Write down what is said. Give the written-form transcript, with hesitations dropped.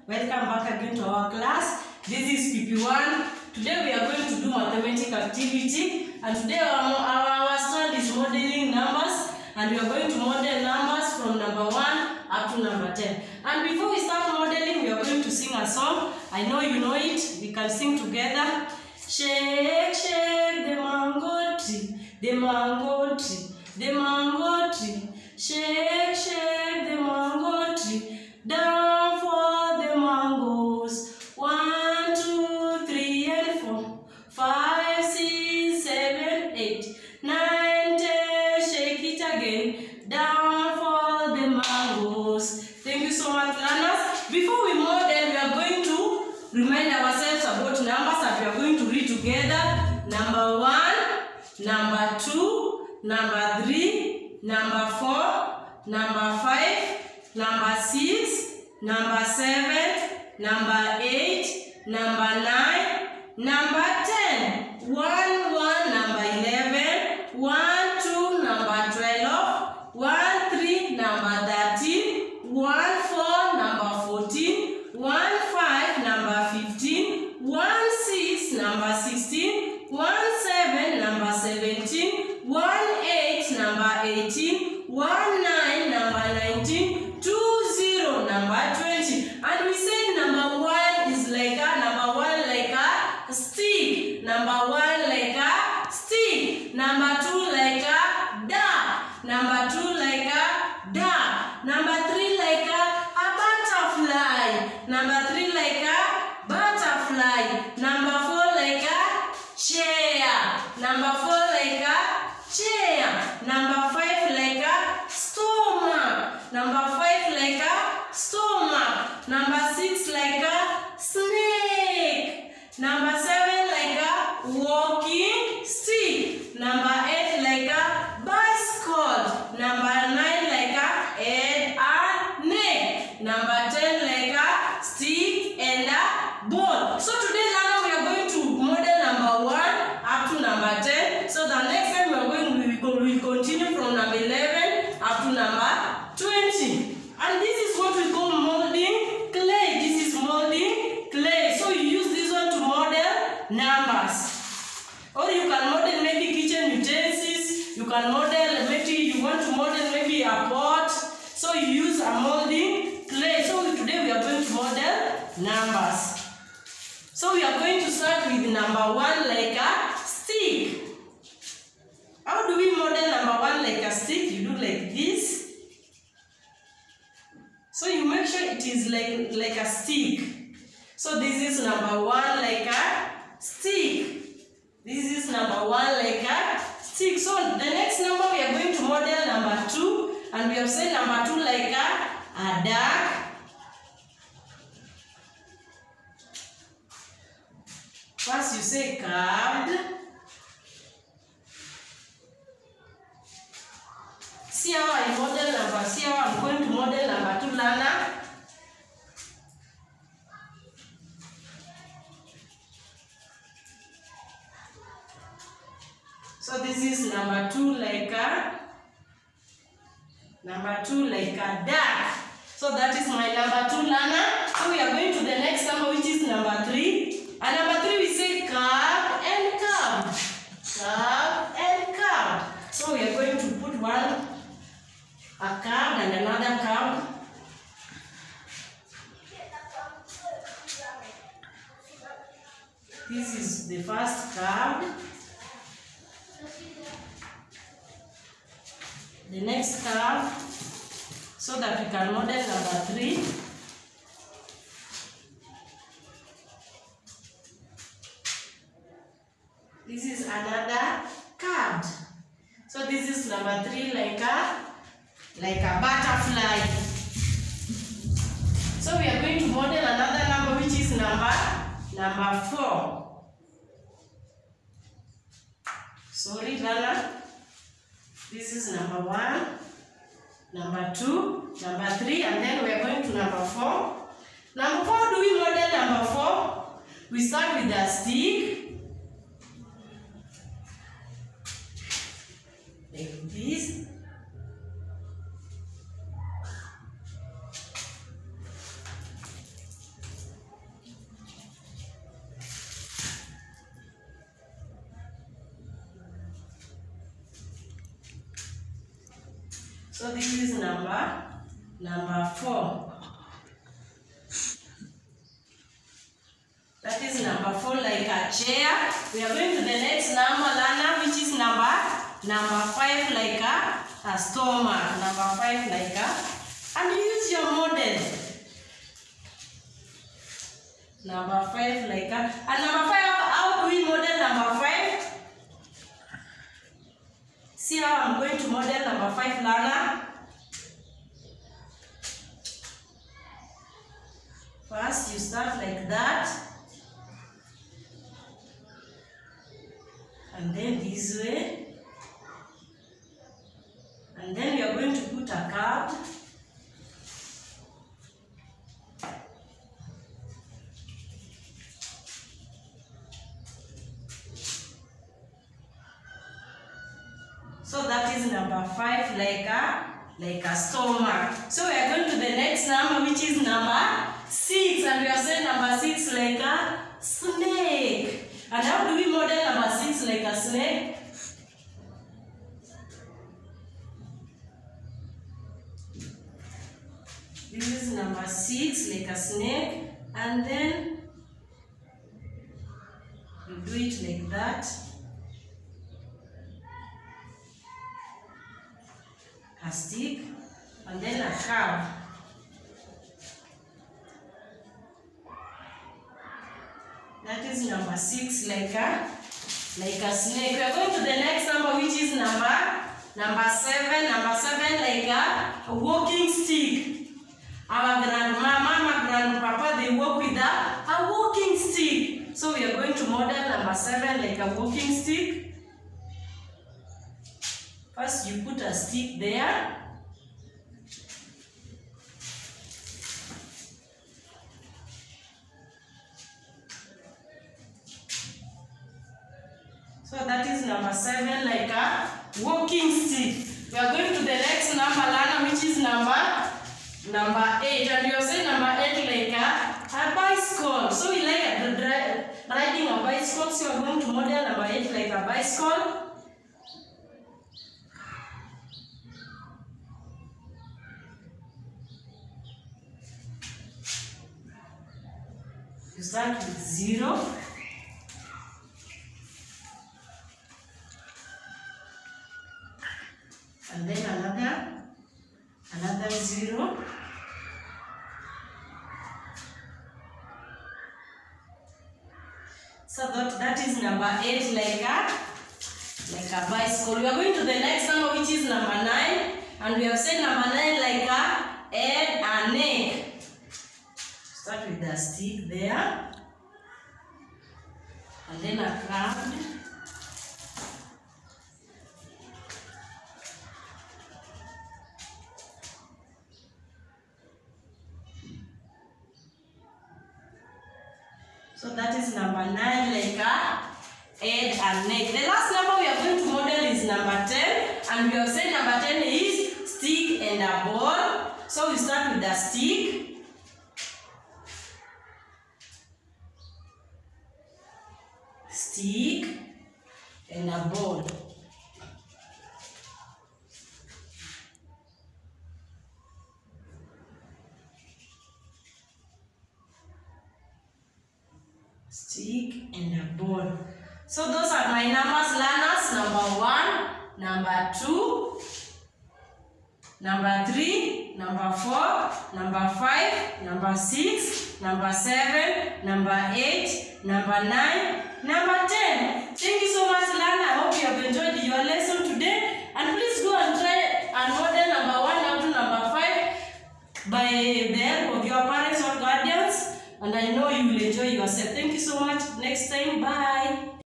Welcome back again to our class. This is PP1. Today we are going to do mathematical activity, and today our stand is modeling numbers, and we are going to model numbers from number 1 up to number 10. And before we start modeling, we are going to sing a song. I know you know it. We can sing together. Shake, shake the mango tree, the mango tree, the mango tree. Shake, shake the mango tree, down for the mangoes. 1, 2, 3, and 4, 5, 6, 7, 8, 9, 10. Shake it again, down for the mangoes. Thank you so much, learners. Before we model, we are going to remind ourselves about numbers that we are going to read together. Number 1, number 2, number 3, number 4, number 5, number 6, number 7, number 8, number 9, number 10, 1, 1, number 11, 1, 2, number 12, 1, 3, number 13, 1, 4, number 14, 1, 5, number 15, 1, 6, number 16, 1, 7, number 17, 1, 8, number 18, 1, 9, number 19, 2, 0, number 20. And we said number 1 is like a stick. Number 1 like a stick. Number 2 like a duck. Number 2 like a duck. Number 3 like a butterfly. Number 3 like a butterfly. Number 4 like a chair. Number 4 like a chair. Number 5 like a stomach. Number 5 like a stomach. Number 6 like a snake. Number 7 like a walking stick. Number 8 like a bicycle. Number 9 like a head and neck. Number 10 like a stick and a ball. So today, learner, we are going to model number 1 up to number 10. So the next time we will continue from number 11 up to number 20. And this is what we call molding clay. This is molding clay. So you use this one to model numbers. Or you can model maybe kitchen utensils. You can model, maybe you want to model maybe a pot. So you use a molding clay. So today we are going to model numbers. So we are going to start with number 1 like a stick. How do we model number 1 like a stick? You do like this. So you make sure it is like a stick. So this is number 1 like a stick. This is number 1 like a stick. So the next number we are going to model number 2. And we have said number 2 like a duck. First you say curved. See how I model number, see how I'm going to model number 2, learner. So this is number 2 like a duck. So that is my number 2, learner. So we are going to the next number, which is number 3. And number 3 we say curved and curved. Curved and curved. So we are going to put one a curved and another curved. This is the first curved. The next curve, so that we can model number 3. This is another curved. So this is number 3 like a butterfly. So we are going to model another number, which is number 4. Sorry, learner. This is number 1, number 2, number 3, and then we are going to number 4. Number 4, do we model number 4? We start with a stick. Like this. So this is number 4. That is number 4, like a chair. We are going to the next number, learner, which is number 5, like a stomach. Number 5, like a, and use your model. Number 5, like a, and number 5, how do we model number 5? See how I'm going to model number 5, learner. First, you start like that. And then this way, and then we are going to put a curve, so that is number 5, like a stomach. So we are going to the next number, which is number 6, and we are saying number 6, like a snake. And how do we model number 6, like a snake? This is number 6, like a snake, and then you do it like that. A stick, and then a curve. That is number 6, like a snake. We are going to the next number, which is number 7. Number 7, like a walking stick. Our grandmama, grandpapa, they walk with a walking stick. So we are going to model number 7, like a walking stick. First, you put a stick there. So that is number 7, like a walking stick. We are going to the next number, learner, which is number 8. And you are saying number 8, like a bicycle. So we like riding a bicycle. So we are going to model number 8, like a bicycle. You start with 0. And then another 0. So that is number 8, like a bicycle. We are going to the next number, which is number 9. And we have said number 9, like a head and neck. Start with the stick there. And then a curved. So that is number 9, like a head and neck. The last number we are going to model is number 10. And we have said number 10 is stick and a ball. So we start with the stick. Stick and a ball. Stick and a ball. So those are my numbers, learners. Number 1, number 2, number 3, number 4, number 5, number 6, number 7, number 8, number 9, number 10. Thank you so much, learner. I hope you have enjoyed your lesson today. And please go and try and model number 1 up to number 5 by the help of your parents or guardians. And I know you will enjoy yourself. Thank you so much. Next time, bye.